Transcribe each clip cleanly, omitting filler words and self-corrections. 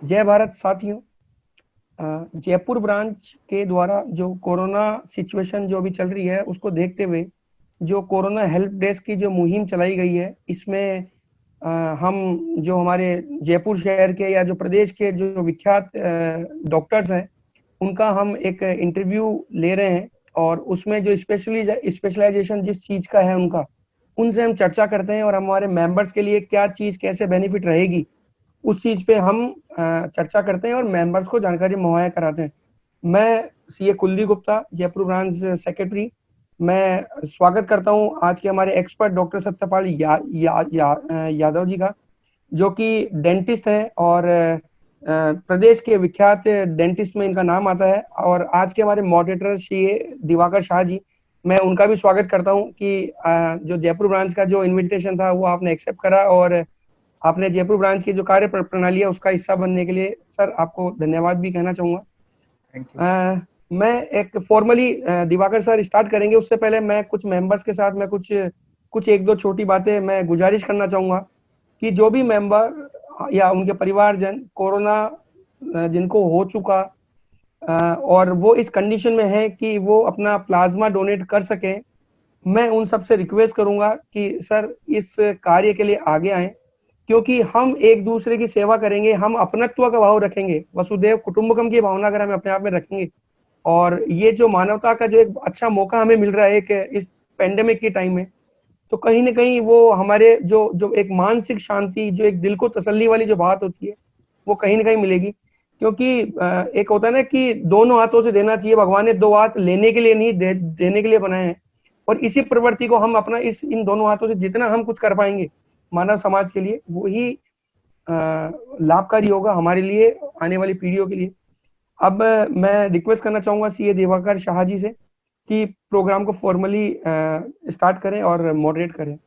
जय भारत साथियों। जयपुर ब्रांच के द्वारा जो कोरोना सिचुएशन जो अभी चल रही है उसको देखते हुए जो कोरोना हेल्प डेस्क की जो मुहिम चलाई गई है, इसमें हम जो हमारे जयपुर शहर के या जो प्रदेश के जो विख्यात डॉक्टर्स हैं उनका हम एक इंटरव्यू ले रहे हैं और उसमें जो स्पेशलाइजेशन जिस चीज का है उनका उनसे हम चर्चा करते हैं और हमारे मेंबर्स के लिए क्या चीज कैसे बेनिफिट रहेगी उस चीज पे हम चर्चा करते हैं और मेंबर्स को जानकारी मुहैया कराते हैं। मैं CA Kuldeep Gupta, Jaipur branch secretary, मैं स्वागत करता हूं आज के हमारे एक्सपर्ट डॉक्टर सत्यपाल यादव जी का, जो कि डेंटिस्ट हैं और प्रदेश के विख्यात डेंटिस्ट में इनका नाम आता है। और आज के हमारे मॉडरेटर श्री दिवाकर शाह जी, मैं उनका भी स्वागत करता हूं कि जो जयपुर ब्रांच का जो इनविटेशन था वो आपने एक्सेप्ट करा और आपने जयपुर ब्रांच की जो कार्य प्रणाली है उसका हिस्सा बनने के लिए सर आपको धन्यवाद भी कहना चाहूंगा। Thank you. मैं एक फॉर्मली दिवाकर सर स्टार्ट करेंगे, उससे पहले मैं कुछ मेंबर्स के साथ मैं कुछ एक दो छोटी बातें मैं गुजारिश करना चाहूंगा कि जो भी मेंबर या उनके परिवारजन कोरोना जिनको हो चुका और वो इस कंडीशन में है कि वो अपना प्लाज्मा डोनेट कर सके, मैं उन सबसे रिक्वेस्ट करूंगा कि सर इस कार्य के लिए आगे आए, क्योंकि हम एक दूसरे की सेवा करेंगे, हम अपनत्व का भाव रखेंगे, वसुदेव कुटुंबकम की भावना अगर हम अपने आप में रखेंगे और ये जो मानवता का जो एक अच्छा मौका हमें मिल रहा है एक इस पेंडेमिक के टाइम में, तो कहीं ना कहीं वो हमारे जो जो एक मानसिक शांति, जो एक दिल को तसल्ली वाली जो बात होती है वो कहीं ना कहीं मिलेगी। क्योंकि एक होता है ना कि दोनों हाथों से देना चाहिए, भगवान ने दो हाथ लेने के लिए नहीं देने के लिए बनाए हैं। और इसी प्रवृत्ति को हम अपना इन दोनों हाथों से जितना हम कुछ कर पाएंगे मानव समाज के लिए वही लाभकारी होगा हमारे लिए, आने वाली पीढ़ियों के लिए। अब मैं रिक्वेस्ट करना चाहूंगा सीए दिवाकर शाह जी से कि प्रोग्राम को फॉर्मली स्टार्ट करें और मॉडरेट करें।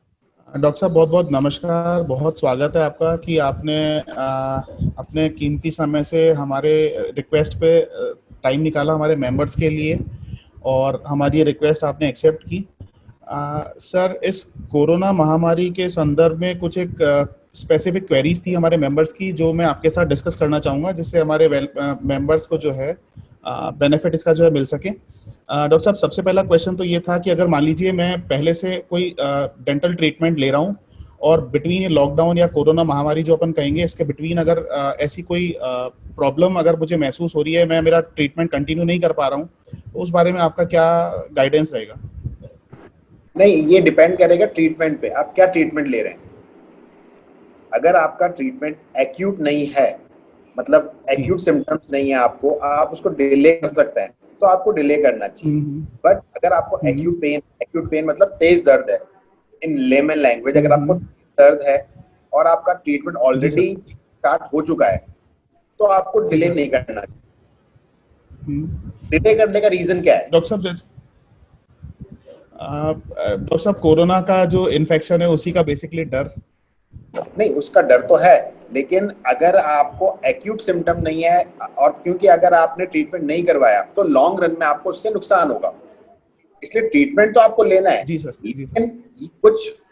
डॉक्टर साहब बहुत बहुत नमस्कार, बहुत स्वागत है आपका कि आपने अपने कीमती समय से हमारे रिक्वेस्ट पे टाइम निकाला हमारे मेंबर्स के लिए और हमारी रिक्वेस्ट आपने एक्सेप्ट की। सर, इस कोरोना महामारी के संदर्भ में कुछ एक स्पेसिफिक क्वेरीज थी हमारे मेंबर्स की जो मैं आपके साथ डिस्कस करना चाहूँगा, जिससे हमारे मेंबर्स को जो है बेनिफिट इसका जो है मिल सके। डॉक्टर साहब, सबसे पहला क्वेश्चन तो ये था कि अगर मान लीजिए मैं पहले से कोई डेंटल ट्रीटमेंट ले रहा हूँ और बिटवीन ये लॉकडाउन या कोरोना महामारी जो अपन कहेंगे इसके बिटवीन अगर ऐसी कोई प्रॉब्लम अगर मुझे महसूस हो रही है, मैं मेरा ट्रीटमेंट कंटिन्यू नहीं कर पा रहा हूँ, तो उस बारे में आपका क्या गाइडेंस रहेगा? नहीं, ये डिपेंड करेगा ट्रीटमेंट पे, आप क्या ट्रीटमेंट ले रहे हैं। अगर आपका ट्रीटमेंट एक्यूट नहीं है, मतलब एक्यूट सिम्टम्स नहीं है आपको, आप उसको डिले कर सकते हैं तो आपको डिले करना चाहिए। बट अगर आपको एक्यूट पेन मतलब तेज दर्द है, इन लेमन लैंग्वेज अगर आपको दर्द है और आपका ट्रीटमेंट ऑलरेडी स्टार्ट हो चुका है तो आपको डिले नहीं करना चाहिए। डिले करने का रीजन क्या है? डॉक्टर साहब, कोरोना का जो इन्फेक्शन है उसी का बेसिकली डर? नहीं, उसका डर तो है, लेकिन अगर आपको एक्यूट सिम्टम नहीं है और क्योंकि अगर आपने ट्रीटमेंट नहीं करवाया तो लॉन्ग रन में आपको उससे नुकसान होगा, इसलिए ट्रीटमेंट तो आपको लेना है। जी सर, लेकिन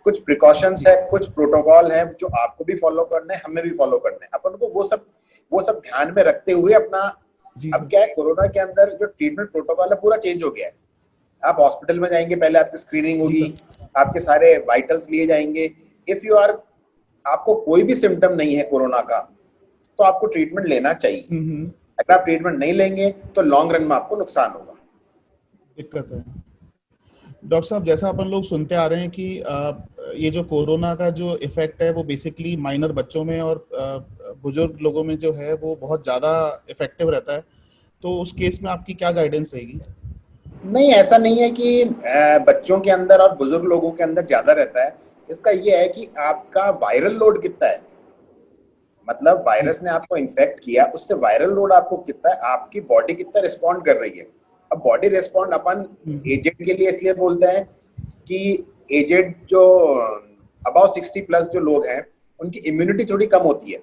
कुछ प्रिकॉशंस है, कुछ प्रोटोकॉल है जो आपको भी फॉलो करना है, हमें भी फॉलो करना है। अपन को वो सब ध्यान में रखते हुए अपना, अब क्या है, कोरोना के अंदर जो ट्रीटमेंट प्रोटोकॉल है पूरा चेंज हो गया है। आप हॉस्पिटल में जाएंगे, पहले आपकी स्क्रीनिंग होगी, आपके सारे वाइटल्स लिए जाएंगे। इफ यू आर, आपको कोई भी सिम्टम नहीं है कोरोना का तो आपको ट्रीटमेंट लेना चाहिए। अगर आप ट्रीटमेंट नहीं लेंगे तो लॉन्ग रन में आपको नुकसान होगा, दिक्कत है। डॉक्टर साहब, जैसा अपन लोग सुनते आ रहे हैं कि ये जो कोरोना का जो इफेक्ट है वो बेसिकली माइनर बच्चों में और बुजुर्ग लोगों में जो है वो बहुत ज़्यादा इफेक्टिव रहता है, तो उस केस में आपकी क्या गाइडेंस रहेगी? नहीं, ऐसा नहीं है कि बच्चों के अंदर और बुजुर्ग लोगों के अंदर ज्यादा रहता है। इसका ये है कि आपका वायरल लोड कितना है, मतलब वायरस ने आपको इन्फेक्ट किया, उससे वायरल लोड आपको कितना है, आपकी बॉडी कितना रिस्पॉन्ड कर रही है। अब बॉडी रिस्पॉन्ड अपन एजेड के लिए इसलिए बोलते हैं कि एजेड जो अबाउट 60+ जो लोग हैं उनकी इम्यूनिटी थोड़ी कम होती है।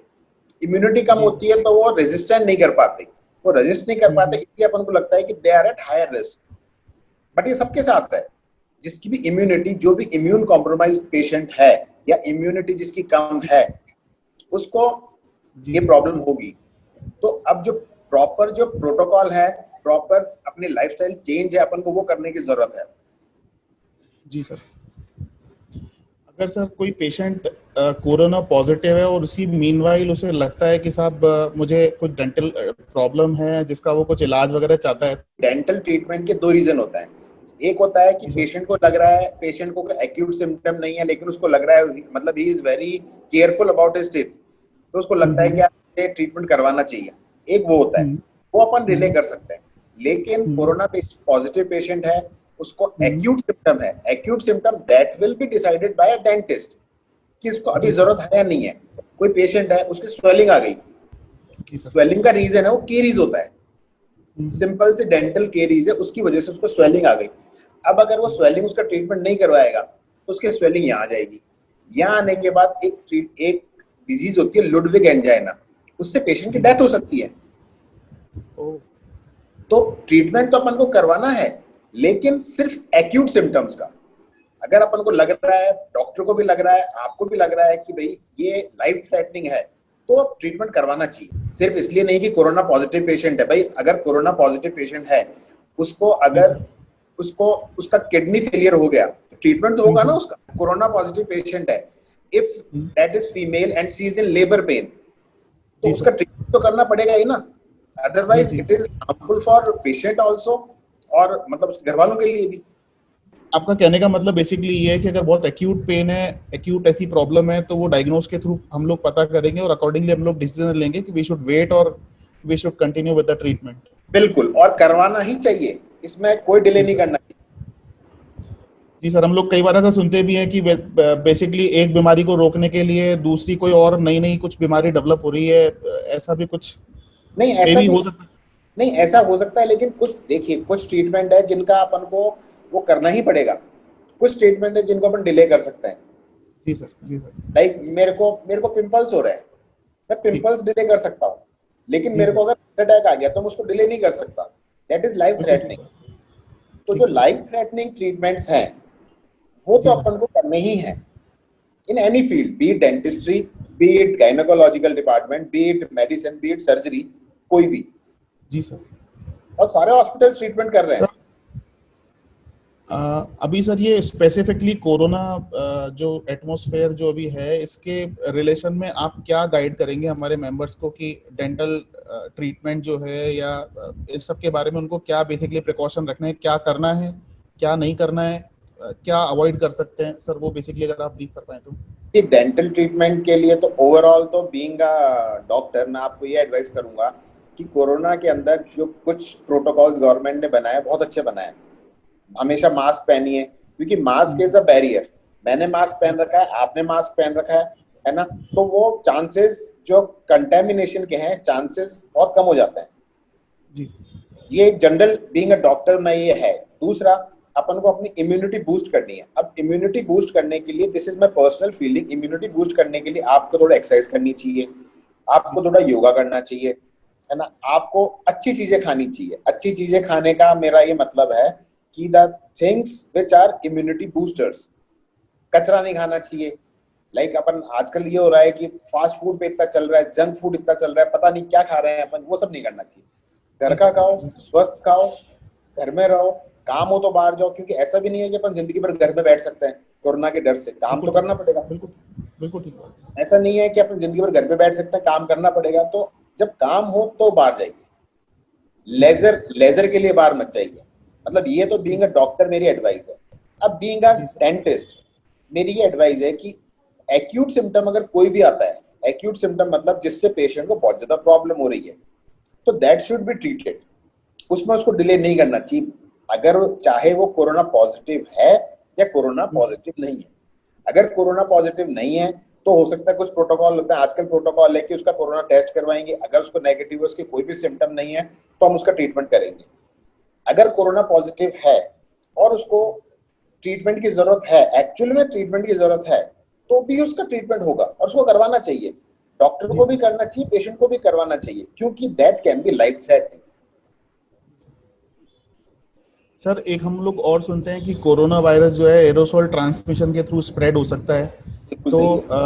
इम्यूनिटी कम होती है तो वो रेजिस्टेंट नहीं कर पाते, वो रेजिस्ट नहीं कर पाते, इसलिए अपन को लगता है कि they are at higher risk. But ये सबके साथ है, जिसकी भी इम्यूनिटी, जो भी इम्यून कॉम्प्रोमाइज पेशेंट है या इम्यूनिटी जिसकी कम है उसको ये प्रॉब्लम होगी। तो अब जो प्रॉपर जो प्रोटोकॉल है, प्रॉपर अपनी लाइफस्टाइल चेंज है, अपन को वो करने की जरूरत है। जी सर। अगर सर कोई पेशेंट कोरोना पॉजिटिव है और उसी मीनवाइल उसे लगता है कि साहब मुझे कुछ डेंटल प्रॉब्लम है जिसका वो कुछ इलाज वगैरह चाहता है। डेंटल ट्रीटमेंट के दो रीजन होता है। एक होता है कि पेशेंट को लग रहा है, पेशेंट को एक्यूट सिम्टम नहीं है लेकिन उसको लग रहा है, मतलब he is very careful about his teeth, तो उसको लगता है कि यार ट्रीटमेंट करवाना चाहिए। एक वो होता है, वो अपन रिले कर सकते हैं। लेकिन कोरोना पॉजिटिव पेशेंट है, उसको एक्यूट सिम्टम है, acute symptom that will be decided by a dentist कि इसको अभी जरूरत है या नहीं है। कोई पेशेंट है, उसकी स्वेलिंग आ गई, स्वेलिंग का रीजन है वो केरीज होता है, सिंपल से डेंटल केरीज है, उसकी वजह से उसको स्वेलिंग आ गई। अब अगर वो स्वेलिंग उसका ट्रीटमेंट नहीं करवाएगा तो उसकी स्वेलिंग यहाँ आ जाएगी। यहाँ आने के बाद एक डिजीज होती है लुडविग एंजाइना, उससे पेशेंट की डेथ हो सकती है। तो ट्रीटमेंट तो अपन को करवाना है, लेकिन सिर्फ एक्यूट सिम्टम्स का। अगर अपन को लग रहा है, डॉक्टर को भी लग रहा है, आपको भी लग रहा है कि भाई ये लाइफ थ्रेटनिंग है, तो ट्रीटमेंट करवाना चाहिए। सिर्फ इसलिए नहीं कि कोरोना पॉजिटिव पेशेंट है। भाई अगर कोरोना पॉजिटिव पेशेंट है, उसको अगर उसका किडनी फेलियर हो गया तो ट्रीटमेंट तो होगा ना उसका। कोरोना पॉजिटिव पेशेंट है, if that is female and she is in labour pain, तो उसका ट्रीटमेंट तो करना पड़ेगा ही ना, otherwise it is harmful for patient also, और मतलब उसके घर वालों के लिए भी। आपका कहने का मतलब बेसिकली ये है कि अगर बहुत एक्यूट पेन है, एक्यूट ऐसी प्रॉब्लम है, तो वो डायग्नोस के थ्रू हम लोग पता करेंगे और अकॉर्डिंगली हम लोग डिसीजन लेंगे कि वी शुड वेट और we should continue with the treatment. बिल्कुल, और करवाना ही चाहिए, इसमें कोई डिले नहीं करना चाहिए। जी सर, हम लोग कई बार ऐसा सुनते भी हैं कि बेसिकली एक बीमारी को रोकने के लिए दूसरी कोई और नई कुछ बीमारी डेवलप हो रही है, ऐसा भी कुछ नहीं, ऐसा भी हो सकता है? नहीं, ऐसा हो सकता है, लेकिन कुछ देखिए, कुछ ट्रीटमेंट है जिनका अपन को वो करना ही पड़ेगा, कुछ ट्रीटमेंट है जिनको अपन डिले कर सकते हैं। जी सर, जी सर। लाइक मेरे को पिंपल्स हो रहे हैं, मैं पिंपल्स डिले कर सकता हूँ, लेकिन मेरे को अगर अटैक आ गया तो मैं उसको डिले नहीं कर सकता, दैट इज लाइफ थ्रेटनिंग। तो जो लाइफ थ्रेटनिंग ट्रीटमेंट्स हैं वो तो अपन को करने ही हैं in any field, B it dentistry, B it gynaecological department, B it medicine, B it surgery, कोई भी। जी सर। और सारे हॉस्पिटल्स ट्रीटमेंट कर रहे हैं। अभी सर ये स्पेसिफिकली कोरोना जो एटमॉस्फेयर जो अभी है, इसके रिलेशन में आप क्या गाइड करेंगे हमारे मेंबर्स को कि डेंटल ट्रीटमेंट जो है या इस सब के बारे में उनको क्या बेसिकली प्रिकॉशन रखना है, क्या करना है, क्या नहीं करना है, क्या अवॉइड कर सकते हैं सर, वो बेसिकली अगर आप ब्रीफ कर पाए तो। ये डेंटल ट्रीटमेंट के लिए तो ओवरऑल तो बीइंग अ डॉक्टर मैं आपको ये एडवाइस करूंगा कि कोरोना के अंदर जो कुछ प्रोटोकॉल्स गवर्नमेंट ने बनाए बहुत अच्छे बनाए। हमेशा मास्क पहनिए, क्योंकि मास्क इज अ बैरियर। मैंने मास्क पहन रखा है, आपने मास्क पहन रखा है ना, तो वो चांसेस जो कंटेमिनेशन के हैं, चांसेस बहुत कम हो जाते हैं जी। ये जनरल बीइंग अ डॉक्टर में ये है। दूसरा, अपन को अपनी इम्यूनिटी बूस्ट करनी है। अब इम्यूनिटी बूस्ट करने के लिए, this is my personal feeling, immunity boost करने के लिए आपको थोड़ा एक्सरसाइज करनी चाहिए, आपको थोड़ा योगा करना चाहिए, है ना, आपको अच्छी चीजें खानी चाहिए। अच्छी चीजें खाने का मेरा ये मतलब है कि the things which are immunity boosters, कचरा नहीं खाना चाहिए। लाइक अपन आजकल ये हो रहा है कि फास्ट फूड पे इतना चल रहा है, जंक फूड इतना चल रहा है, पता नहीं क्या खा रहे हैं अपन, वो सब नहीं करना चाहिए। घर का खाओ, स्वस्थ खाओ, घर में रहो, काम हो तो बाहर जाओ, क्योंकि ऐसा भी नहीं है कि अपन जिंदगी भर घर में बैठ सकते हैं कोरोना के डर से, काम तो करना पड़ेगा। बिल्कुल बिल्कुल ठीक बात। ऐसा नहीं है कि अपन जिंदगी भर घर पे बैठ सकते हैं, काम करना पड़ेगा। तो जब काम हो तो बाहर जाइए, लेजर के लिए बाहर मत जाइए। मतलब ये तो बीइंग अ डॉक्टर मेरी एडवाइस है। अब बीइंग अ डेंटिस्ट मेरी ये एडवाइस है कि एक्यूट सिम्टम अगर कोई भी आता है, एक्यूट सिम्टम मतलब जिससे पेशेंट को बहुत ज्यादा प्रॉब्लम हो रही है, तो दैट शुड बी ट्रीटेड, उसमें उसको डिले नहीं करना चाहिए। अगर चाहे वो कोरोना पॉजिटिव है या कोरोना पॉजिटिव नहीं है। अगर कोरोना पॉजिटिव नहीं है तो हो सकता है कुछ प्रोटोकॉल होता है, आजकल प्रोटोकॉल है कि उसका कोरोना टेस्ट करवाएंगे, अगर उसको नेगेटिव है, उसके कोई भी सिम्टम नहीं है, तो हम उसका ट्रीटमेंट करेंगे। अगर कोरोना पॉजिटिव है और उसको ट्रीटमेंट की जरूरत है, एक्चुअल में ट्रीटमेंट की जरूरत है, तो भी उसका ट्रीटमेंट होगा और उसको करवाना चाहिए। डॉक्टर को भी करना चाहिए, पेशेंट को भी करवाना चाहिए, क्योंकि that can be life threatening. Sir एक हम लोग और सुनते हैं कि कोरोना वायरस जो है एरोसोल ट्रांसमिशन के थ्रू स्प्रेड हो सकता है, तो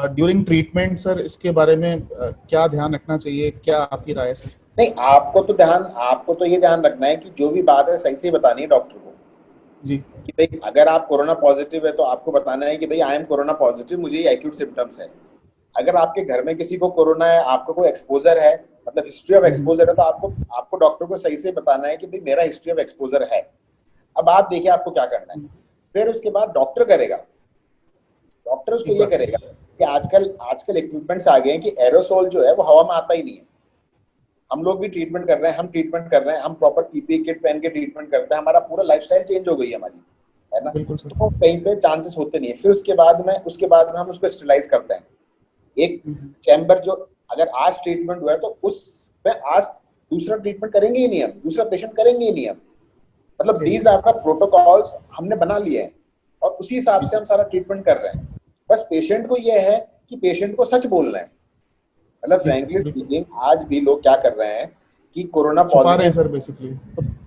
ड्यूरिंग ट्रीटमेंट सर इसके बारे में क्या ध्यान रखना चाहिए, क्या आपकी राय है सर? नहीं, आपको तो ये ध्यान रखना है कि जो भी बात है सही से बतानी है डॉक्टर को जी कि भाई अगर आप कोरोना पॉजिटिव है तो आपको बताना है कि भाई आई एम कोरोना पॉजिटिव, मुझे ये एक्यूट सिम्टम्स है। अगर आपके घर में किसी को कोरोना है, आपको कोई एक्सपोजर है, मतलब हिस्ट्री ऑफ एक्सपोजर है, तो आपको आपको डॉक्टर को सही से बताना है कि भाई मेरा हिस्ट्री ऑफ एक्सपोजर है। अब आप देखिए आपको क्या करना है, फिर उसके बाद डॉक्टर करेगा। डॉक्टर उसको ये करेगा कि आजकल आजकल इक्विपमेंट्स आ गए हैं कि एरोसोल जो है वो हवा में आता ही नहीं है। हम लोग भी ट्रीटमेंट कर रहे हैं, हम ट्रीटमेंट कर रहे हैं, हम प्रॉपर पीपीई किट पहन के ट्रीटमेंट करते हैं, हमारा पूरा लाइफस्टाइल चेंज हो गई है हमारी, है ना। तो कहीं पे चांसेस होते नहीं है। फिर उसके बाद में हम उसको स्टरलाइज करते हैं। एक चैम्बर जो अगर आज ट्रीटमेंट हुआ है तो उसमें आज दूसरा ट्रीटमेंट करेंगे ही नहीं हम, दूसरा पेशेंट करेंगे ही नहीं हम। मतलब दीज आर द प्रोटोकॉल्स हमने बना लिए हैं और उसी हिसाब से हम सारा ट्रीटमेंट कर रहे हैं। बस पेशेंट को ये है कि पेशेंट को सच बोलना है। मतलब फ्रैंकली स्पीकिंग आज भी लोग क्या कर रहे हैं कि corona positive sir, basically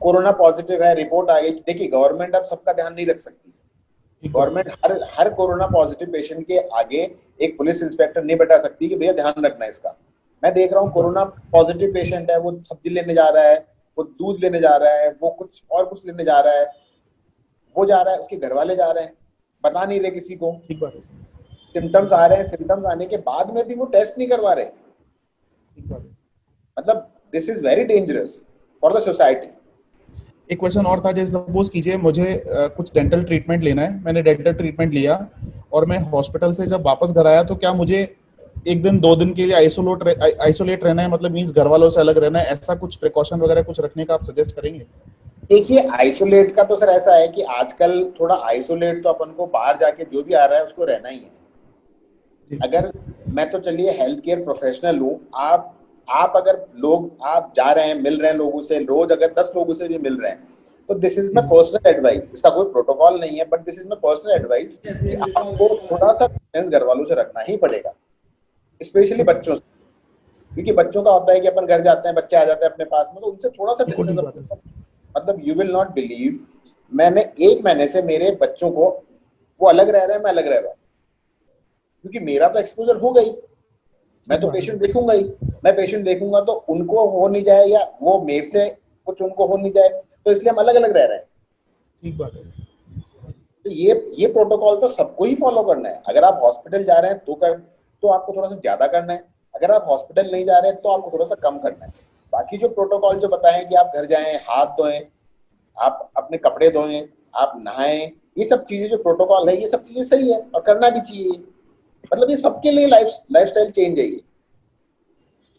corona positive है, रिपोर्ट आ गई। देखिए गवर्नमेंट अब सबका ध्यान नहीं रख सकती। गवर्नमेंट हर कोरोना पॉजिटिव पेशेंट के आगे एक पुलिस इंस्पेक्टर नहीं बैठा सकती कि भैया ध्यान रखना है इसका। मैं देख रहा हूँ कोरोना पॉजिटिव पेशेंट है, वो सब्जी लेने जा रहा है, वो दूध लेने जा रहा है, वो कुछ लेने जा रहा है, वो जा रहा है, उसके घर वाले जा रहे हैं, बता नहीं रहे किसी को। ठीक बात है सर। सिम्टम्स आ रहे हैं, सिम्टम्स आने के बाद में भी वो टेस्ट नहीं करवा रहे। मतलब this is very dangerous for the society. एक क्वेश्चन और था, जैसे सपोज कीजिए मुझे कुछ डेंटल ट्रीटमेंट लेना है, मैंने डेंटल ट्रीटमेंट लिया और मैं हॉस्पिटल से जब वापस घर आया तो क्या मुझे एक दिन 2 दिन के लिए आइसोलेट रहना है, मतलब मींस घर वालों से अलग रहना है, ऐसा कुछ प्रिकॉशन वगैरह कुछ रखने का आप सजेस्ट करेंगे? देखिए आइसोलेट का तो सर ऐसा है कि आजकल थोड़ा आइसोलेट तो अपन को बाहर जाके जो भी आ रहा है उसको रहना ही है। अगर मैं तो चलिए हेल्थ केयर प्रोफेशनल हूँ, आप अगर आप जा रहे हैं, मिल रहे हैं लोगों से, रोज अगर 10 लोगों से भी मिल रहे हैं, तो this is my personal advice. इसका कोई प्रोटोकॉल नहीं है, but this is my personal advice कि आपको थोड़ा सा डिस्टेंस घर वालों से रखना ही पड़ेगा, स्पेशली बच्चों से। क्योंकि बच्चों का होता है कि अपन घर जाते हैं, बच्चे आ जाते हैं अपने पास में, तो उनसे थोड़ा सा डिस्टेंस। मतलब यू विल नॉट बिलीव, मैंने 1 महीने से मेरे बच्चों को, वो अलग रह रहे हैं, मैं अलग रह रहा हूँ, क्योंकि मेरा तो एक्सपोजर हो गई। मैं तो पेशेंट देखूंगा ही, मैं पेशेंट देखूंगा तो उनको हो नहीं जाए या वो मेरे से कुछ उनको हो नहीं जाए, तो इसलिए हम अलग अलग रह रहे हैं। ठीक बात है। तो ये प्रोटोकॉल तो सबको ही फॉलो करना है। अगर आप हॉस्पिटल जा रहे हैं तो आपको थोड़ा सा ज्यादा करना है, अगर आप हॉस्पिटल नहीं जा रहे हैं तो आपको थोड़ा सा कम करना है। बाकी जो प्रोटोकॉल जो बताएं कि आप घर जाएं, हाथ धोएं, आप अपने कपड़े धोएं, आप नहाएं, ये सब चीजें जो प्रोटोकॉल है, ये सब चीजें सही है और करना भी चाहिए। मतलब ये सबके लिए लाइफस्टाइल चेंज है ये।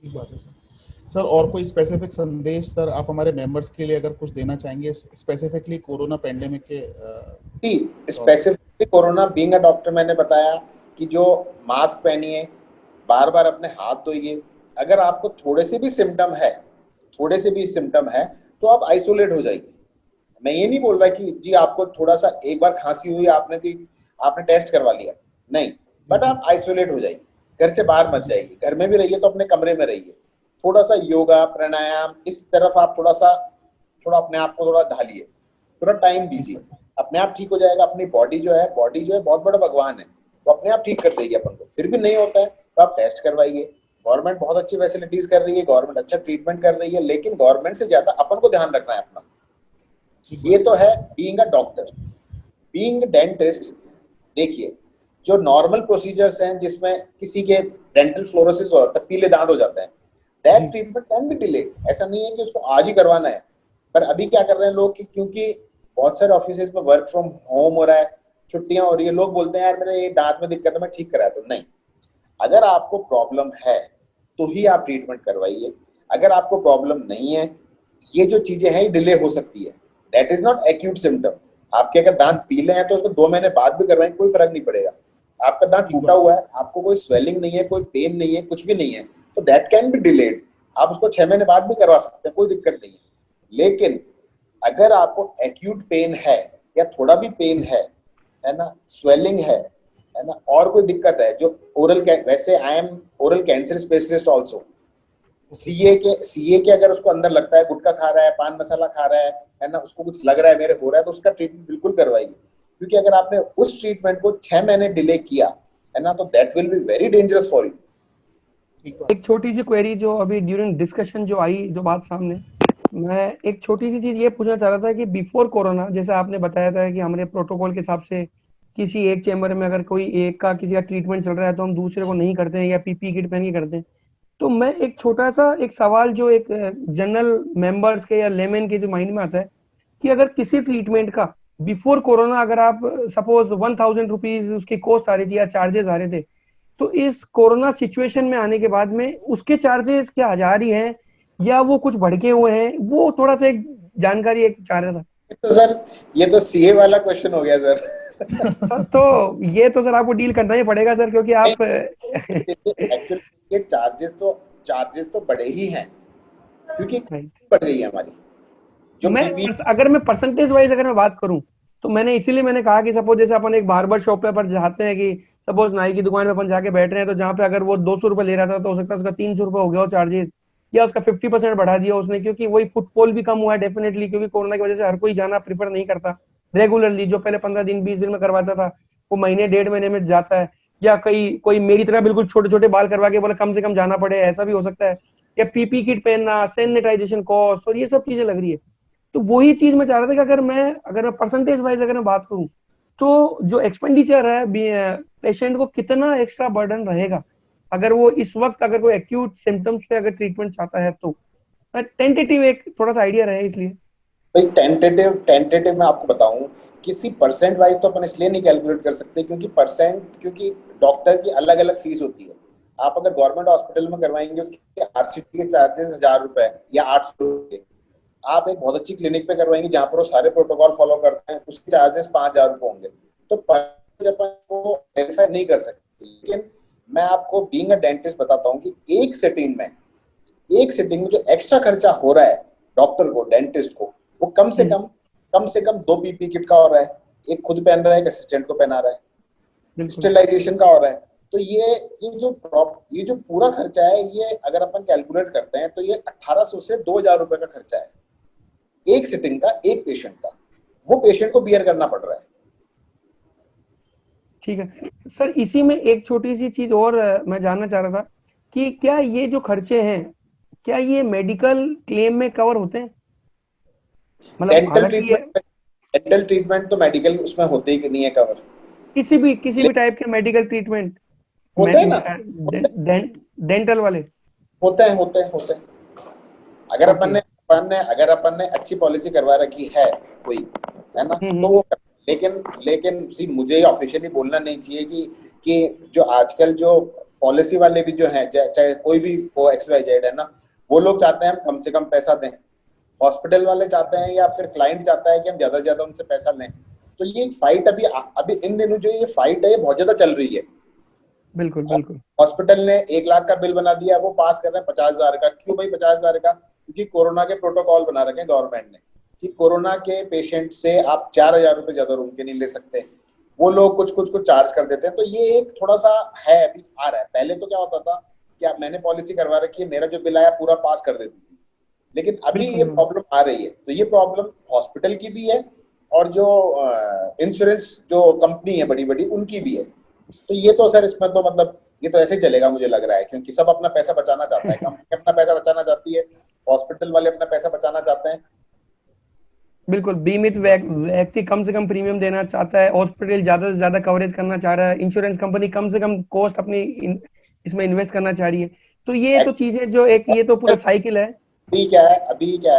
ठीक बात है सर। सर और कोई स्पेसिफिक संदेश सर आप हमारे मेंबर्स के लिए अगर कुछ देना चाहेंगे, स्पेसिफिकली कोरोना पेंडेमिक के? Specifically corona, being a doctor, मैंने बताया कि जो मास्क पहनिए, बार बार अपने हाथ धोइए। अगर आपको थोड़े से भी सिम्टम है तो आप आइसोलेट हो जाइए। मैं ये नहीं बोल रहा कि जी आपको थोड़ा सा एक बार खांसी हुई, आपने टेस्ट करवा लिया, नहीं, बट आप आइसोलेट हो जाइए, घर से बाहर मत जाइए। घर में भी रहिए तो अपने कमरे में रहिए, थोड़ा सा योगा प्राणायाम इस तरफ आप थोड़ा अपने आप को थोड़ा ढालिए, थोड़ा टाइम दीजिए, अपने आप ठीक हो जाएगा। अपनी बॉडी जो है बहुत बड़ा भगवान है, वो अपने आप ठीक कर देगी अपन को। फिर भी नहीं होता है तो आप टेस्ट करवाइए। गवर्नमेंट बहुत अच्छी फैसिलिटीज कर रही है, गवर्नमेंट अच्छा ट्रीटमेंट कर रही है, लेकिन गवर्नमेंट से ज्यादा अपन को ध्यान रखना है अपना। ये तो है being a doctor. Being dentist, देखिए जो नॉर्मल प्रोसीजर्स हैं जिसमें किसी के डेंटल फ्लोरोसिस हो जाता है, पीले दांत हो जाते हैं, that treatment can be delayed. ऐसा नहीं है कि उसको आज ही करवाना है। पर अभी क्या कर रहे हैं लोग कि क्योंकि बहुत सारे ऑफिसेज में वर्क फ्रॉम होम हो रहा है, छुट्टियां हो रही है, लोग बोलते हैं यार मेरे ये दांत में दिक्कत है, मैं ठीक कराया। तो नहीं, अगर आपको प्रॉब्लम है तो ही आप ट्रीटमेंट करवाइए। अगर आपको प्रॉब्लम नहीं है, ये जो चीजें हैं ये डिले हो सकती है। That is not acute symptom. आपके अगर दांत पीले हैं तो उसको 2 महीने बाद भी करवाएं, कोई फर्क नहीं पड़ेगा। आपका दांत टूटा हुआ है, आपको कोई स्वेलिंग नहीं है, कोई पेन नहीं है, कुछ भी नहीं है, तो दैट कैन बी डिलेड। आप उसको 6 महीने बाद भी करवा सकते हैं, कोई दिक्कत नहीं है। लेकिन अगर आपको एक्यूट पेन है या थोड़ा भी पेन है ना, स्वेलिंग है ना, और कोई दिक्कत है जो वैसे I am oral cancer specialist also. CA के अगर उसको अंदर लगता है, गुटखा खा रहा है, पान मसाला खा रहा है ना, उसको कुछ लग रहा है मेरे हो रहा है, तो उसका ट्रीटमेंट बिल्कुल करवाइए। क्योंकि अगर आपने उस ट्रीटमेंट को 6 महीने डिले किया है ना, तो that will be very dangerous for you. एक छोटी सी क्वेरी जो अभी ड्यूरिंग डिस्कशन जो आई, जो बात सामने, मैं एक छोटी सी चीज ये पूछना चाह रहा था कि बिफोर कोरोना, जैसे आपने बताया था कि हमारे प्रोटोकॉल के हिसाब से किसी एक चेम्बर में अगर कोई एक का किसी का ट्रीटमेंट चल रहा है तो हम दूसरे को नहीं करते हैं या पीपी किट पहन के करते हैं। तो मैं एक छोटा सा एक सवाल जो एक जनरल मेंबर्स के या लेमन के जो माइंड में आता है कि अगर किसी ट्रीटमेंट का बिफोर कोरोना अगर आप सपोज 1000 रुपीज उसकी कॉस्ट आ रही थी या चार्जेस आ रहे थे, तो इस कोरोना सिचुएशन में आने के बाद में उसके चार्जेस क्या 1000 ही हैं या वो कुछ भड़के हुए हैं? वो थोड़ा सा एक जानकारी एक चाह रहा था। तो सर ये तो सीए वाला क्वेश्चन हो गया सर। सर तो ये तो सर आपको डील करना ही पड़ेगा सर, क्योंकि आप एक्चुअली ये चार्जेस तो बड़े ही हैं क्योंकि बढ़ गई है हमारी जो अगर मैं परसेंटेज वाइज अगर मैं बात करूं तो मैंने इसीलिए मैंने कहा कि सपोज जैसे अपन एक बार्बर शॉप पे पर जाते हैं कि सपोज नाई की दुकान पे अपन जाके बैठ रहे हैं, तो जहाँ पे अगर वो 200 रुपए ले रहा था तो हो सकता है उसका 300 रुपए हो गया हो चार्जेस, या उसका 50% बढ़ा दिया उसने, क्योंकि वही फुटफॉल भी कम हुआ है डेफिनेटली, क्योंकि कोरोना की वजह से हर कोई जाना प्रीफर नहीं करता रेगुलरली। जो पहले 15 दिन 20 दिन में करवाता था वो महीने 1.5 महीने में जाता है, या कोई मेरी तरह बिल्कुल छोटे छोटे बाल करवा के बोले कम से कम जाना पड़े, ऐसा भी हो सकता है। या पीपी किट पहनना, सैनिटाइजेशन कॉस्ट और ये सब चीजें लग रही है। तो वही चीज मैं चाह रहा था कि अगर मैं परसेंटेज वाइज अगर मैं बात करूं तो जो एक्सपेंडिचर है पेशेंट को कितना एक्स्ट्रा बर्डन रहेगा अगर वो इस वक्त अगर कोई एक्यूट सिम्टम्स पे अगर ट्रीटमेंट चाहता है तो टेंटेटिव एक थोड़ा सा आइडिया रहे इसलिए। भाई टेंटेटिव मैं आपको बताऊं, किसी परसेंट वाइज तो अपन इसलिए नहीं कैलकुलेट कर सकते क्योंकि डॉक्टर की अलग अलग फीस होती है। आप अगर गवर्नमेंट हॉस्पिटल में करवाएंगे उसके आरसीटी के चार्जेस 1000 रुपए या 800 रुपए। आप एक बहुत अच्छी क्लिनिक पे करवाएंगे जहां पर वो सारे प्रोटोकॉल फॉलो करते हैं, उसके चार्जेस 5000 रुपए होंगे। तो अपन को वेरीफाई नहीं कर सकते, लेकिन मैं आपको बीइंग अ डेंटिस्ट बताता हूँ कि एक सिटिंग में जो एक्स्ट्रा खर्चा हो रहा है डॉक्टर को, डेंटिस्ट को, वो कम से कम 2 पीपी किट का हो रहा है, एक खुद पहन रहा है, एक असिस्टेंट को पहना रहा है, स्टेरिलाइजेशन का हो रहा है। तो ये जो पूरा खर्चा है, ये अगर अपन कैलकुलेट करते हैं तो ये 1800 से 2000 रुपए का खर्चा है एक सिटिंग का, एक पेशेंट का। वो पेशेंट को बियर करना पड़ रहा है। ठीक है सर, इसी में एक छोटी सी चीज और मैं जानना चाह रहा था कि क्या ये जो खर्चे हैं क्या ये मेडिकल क्लेम में कवर होते हैं? मतलब डेंटल ट्रीटमेंट तो मेडिकल उसमें होते ही नहीं है कवर। किसी भी टाइप के मेडिकल ट्रीटमेंट होते हैं ना, डेंटल वाले होते हैं। अगर अपन ने अच्छी पॉलिसी करवा रखी है कोई, है ना, तो वो, लेकिन मुझे ऑफिशियली बोलना नहीं चाहिए कि जो आजकल जो पॉलिसी वाले भी जो हैं, चाहे कोई भी हो XYZ, है ना, वो लोग चाहते हैं हम कम से कम पैसा दें। हॉस्पिटल वाले चाहते हैं या फिर क्लाइंट चाहता है कि हम ज्यादा से ज्यादा उनसे पैसा लें। तो ये फाइट अभी इन दिनों जो ये फाइट है, ये बहुत ज्यादा चल रही है। बिल्कुल हॉस्पिटल ने 1 लाख का बिल बना दिया, वो पास कर रहे हैं 50,000 का। क्यों भाई 50,000 का? क्योंकि कोरोना के प्रोटोकॉल बना रखे हैं गवर्नमेंट ने कि कोरोना के पेशेंट से आप 4000 रुपए ज्यादा रूम के नहीं ले सकते। वो लोग कुछ चार्ज कर देते हैं। तो ये एक थोड़ा सा है, अभी आ रहा है। पहले तो क्या होता था कि मैंने पॉलिसी करवा रखी है, मेरा जो बिल आया पूरा पास कर देती थी, लेकिन अभी ये प्रॉब्लम आ रही है। तो ये प्रॉब्लम हॉस्पिटल की भी है और जो इंश्योरेंस जो कंपनी है बड़ी बड़ी, उनकी भी है। तो ये तो सर इसमें तो मतलब ये तो ऐसे ही चलेगा मुझे लग रहा है, क्योंकि सब अपना पैसा बचाना चाहता है। कंपनी अपना पैसा बचाना चाहती है, हॉस्पिटल वाले अपना पैसा बचाना चाहते हैं। बिल्कुल, बीमित व्यक्ति कम से कम प्रीमियम देना चाहता है, हॉस्पिटल ज्यादा से ज्यादा कवरेज करना चाह रहा है, इंश्योरेंस कंपनी कम से कम कॉस्ट अपनी इसमें इन्वेस्ट करना चाह रही है। तो ये तो चीजें जो एक ये तो पूरा साइकिल है। अभी क्या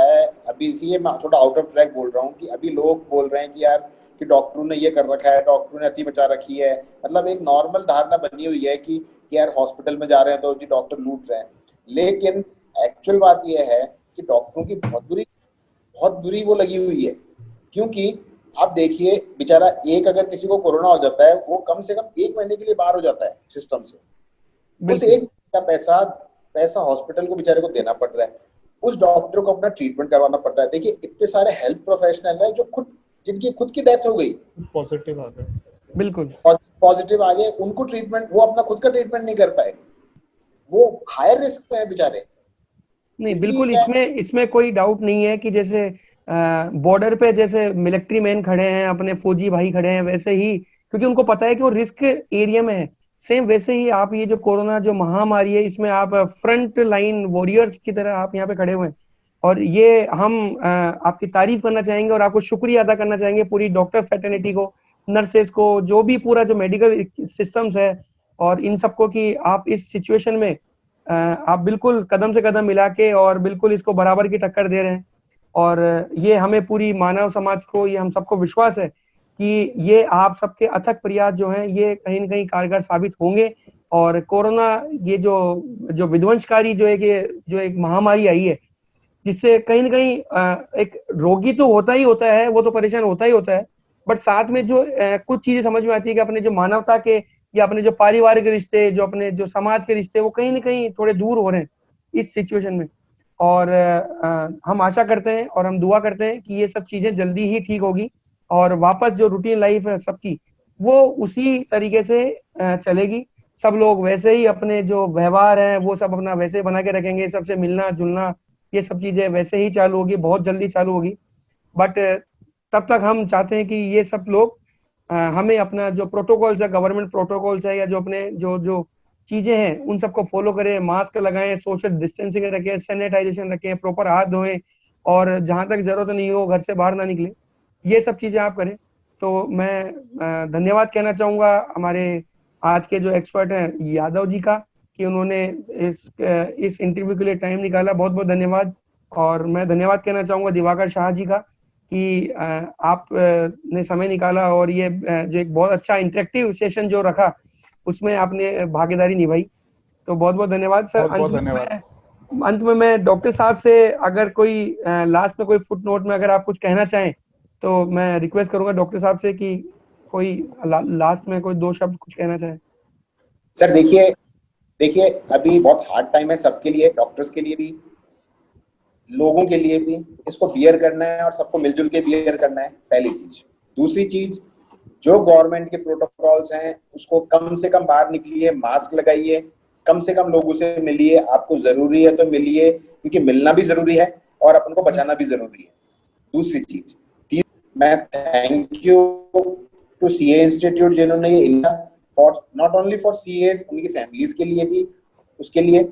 है अभी इसीलिए मैं थोड़ा आउट ऑफ ट्रैक बोल रहा हूँ कि अभी लोग बोल रहे हैं कि यार कि डॉक्टरों ने ये कर रखा है, डॉक्टरों ने अति बचा रखी है। मतलब एक नॉर्मल धारणा बनी हुई है कि यार हॉस्पिटल में जा रहे हैं तो जी डॉक्टर लूट रहे हैं। लेकिन एक्चुअल बात ये है कि डॉक्टरों की बहुत बुरी वो लगी हुई है। क्योंकि आप देखिए, बेचारा अगर किसी को कोरोना हो जाता है, वो कम से कम 1 महीने के लिए बाहर हो जाता है सिस्टम से। उस 1 महीने का पैसा हॉस्पिटल को बेचारे को देना पड़ रहा है, उस डॉक्टर को अपना ट्रीटमेंट करवाना पड़ रहा है। देखिए इतने सारे हेल्थ प्रोफेशनल है जो जिनकी खुद की डेथ हो गई, पॉजिटिव आ गए, बिल्कुल पॉजिटिव आ गए, उनको ट्रीटमेंट, वो अपना खुद का ट्रीटमेंट नहीं कर पाए, वो हायर रिस्क पे है बेचारे। नहीं बिल्कुल, इसमें कोई डाउट नहीं है कि जैसे बॉर्डर पे जैसे मिलिट्री मैन खड़े हैं, अपने फौजी भाई खड़े हैं, वैसे ही, क्योंकि उनको पता है कि वो रिस्क एरिया में है। सेम वैसे ही आप ये जो कोरोना जो महामारी है, इसमें आप फ्रंट लाइन वॉरियर्स की तरह आप यहाँ पे खड़े हुए हैं, और ये हम आपकी तारीफ करना चाहेंगे और आपको शुक्रिया अदा करना चाहेंगे पूरी डॉक्टर फैटर्निटी को, नर्सेस को, जो भी पूरा जो मेडिकल सिस्टम्स है, और इन सबको कि आप इस सिचुएशन में आप बिल्कुल कदम से कदम मिला के और बिल्कुल इसको बराबर की टक्कर दे रहे हैं। और ये हमें पूरी मानव समाज को, ये हम सबको विश्वास है कि ये आप सबके अथक प्रयास जो हैं ये कहीं न कहीं कारगर साबित होंगे, और कोरोना ये जो विध्वंसकारी जो एक महामारी आई है, जिससे कहीं न कहीं एक रोगी तो होता ही होता है, वो तो परेशान होता ही होता है, बट साथ में जो कुछ चीजें समझ में आती है कि अपने जो मानवता के या अपने जो पारिवारिक रिश्ते, जो अपने जो समाज के रिश्ते, वो कहीं न कहीं थोड़े दूर हो रहे हैं इस सिचुएशन में। और हम आशा करते हैं और हम दुआ करते हैं कि ये सब चीजें जल्दी ही ठीक होगी, और वापस जो रूटीन लाइफ है सबकी, वो उसी तरीके से चलेगी। सब लोग वैसे ही अपने जो व्यवहार है वो सब अपना वैसे बना के रखेंगे, सबसे मिलना जुलना ये सब चीजें वैसे ही चालू होगी, बहुत जल्दी चालू होगी। बट तब तक हम चाहते हैं कि ये सब लोग हमें अपना जो प्रोटोकॉल्स है, गवर्नमेंट प्रोटोकॉल्स है, या जो अपने जो जो चीजें हैं उन सबको फॉलो करें, मास्क लगाएं, सोशल डिस्टेंसिंग रखें, सैनिटाइजेशन रखें, प्रॉपर हाथ धोएं, और जहां तक जरूरत नहीं हो घर से बाहर ना निकले, ये सब चीजें आप करें। तो मैं धन्यवाद कहना चाहूंगा हमारे आज के जो एक्सपर्ट हैं यादव जी का, कि उन्होंने इस इंटरव्यू के लिए टाइम निकाला, बहुत बहुत धन्यवाद। और मैं धन्यवाद कहना चाहूंगा दिवाकर शाह जी का कि आप ने समय निकाला और ये जो एक बहुत अच्छा इंटरेक्टिव सेशन जो रखा उसमें आपने भागीदारी निभाई, तो बहुत बहुत धन्यवाद सर। बहुत बहुत धन्यवाद। अंत में मैं डॉक्टर साहब से अगर कोई लास्ट में कोई फुट नोट में अगर आप कुछ कहना चाहें, तो मैं रिक्वेस्ट करूंगा डॉक्टर साहब से कि कोई लास्ट में कोई 2 शब्द कुछ कहना चाहे। सर देखिए अभी बहुत हार्ड टाइम है सबके लिए, डॉक्टर्स के लिए भी, लोगों के लिए भी। इसको बियर करना है और सबको मिलजुल के बियर करना है, पहली चीज। दूसरी चीज, जो गवर्नमेंट के प्रोटोकॉल्स हैं उसको कम से कम बाहर निकलिए, मास्क लगाइए, कम से कम लोगों से मिलिए, आपको जरूरी है तो मिलिए, क्योंकि मिलना भी जरूरी है और अपन को बचाना भी जरूरी है। दूसरी चीज, मैं thank you to CA institute जिन्होंने ये for not only for CAs, उनकी फैमिलीज के लिए भी, उसके लिए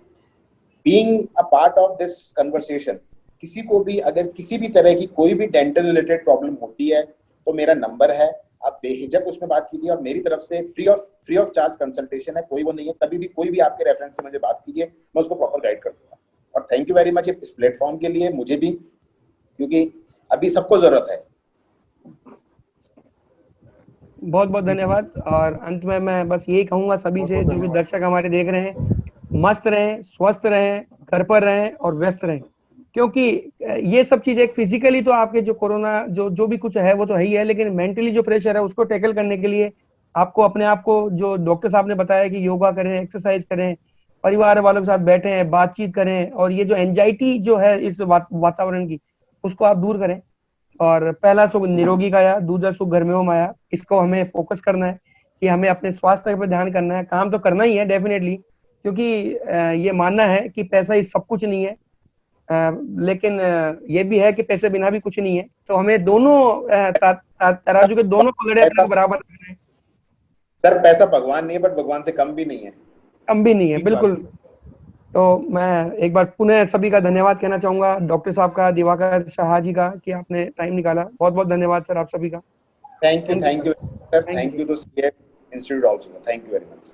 being a part of this conversation. किसी को भी अगर किसी भी तरह की कोई भी डेंटल रिलेटेड प्रॉब्लम होती है तो मेरा नंबर है, आप बेहिजक उसमें बात कीजिए, और मेरी तरफ से फ्री ऑफ चार्ज कंसल्टेशन है, कोई वो नहीं है। कभी भी कोई भी आपके रेफरेंस से मुझे बात कीजिए, मैं उसको प्रॉपर गाइड कर दूंगा। और थैंक यू वेरी मच इस प्लेटफॉर्म के लिए, मुझे भी, क्योंकि अभी सबको जरूरत है। बहुत बहुत धन्यवाद। और अंत में मैं बस यही कहूंगा सभी से, जो भी दर्शक हमारे देख रहे हैं, मस्त रहें, स्वस्थ रहें, घर पर रहें और व्यस्त रहें, क्योंकि ये सब चीज एक फिजिकली तो आपके जो कोरोना जो भी कुछ है वो तो है ही है, लेकिन मेंटली जो प्रेशर है उसको टैकल करने के लिए आपको अपने आप को, जो डॉक्टर साहब ने बताया कि योगा करें, एक्सरसाइज करें, परिवार वालों के साथ बैठें, बातचीत करें, और ये जो एंजाइटी जो है इस वातावरण की, उसको आप दूर करें। और पहला सुख निरोगी काया, दूसरा सुख घर में हो माया, इसको हमें फोकस करना है कि हमें अपने स्वास्थ्य पर ध्यान करना है। काम तो करना ही है डेफिनेटली, क्योंकि ये मानना है कि पैसा ही सब कुछ नहीं है, लेकिन ये भी है कि पैसे बिना भी कुछ नहीं है। तो हमें दोनों तराजू के दोनों पलड़े अपने को बराबर रखना है। सर पैसा भगवान नहीं है, बट भगवान से कम भी नहीं है, कम भी नहीं है, बिल्कुल। तो मैं एक बार पुनः सभी का धन्यवाद कहना चाहूंगा, डॉक्टर साहब का, दिवाकर शाह जी का, कि आपने टाइम निकाला। बहुत बहुत धन्यवाद सर आप सभी का। Thank you sir, thank you to CA institute also, thank you very much.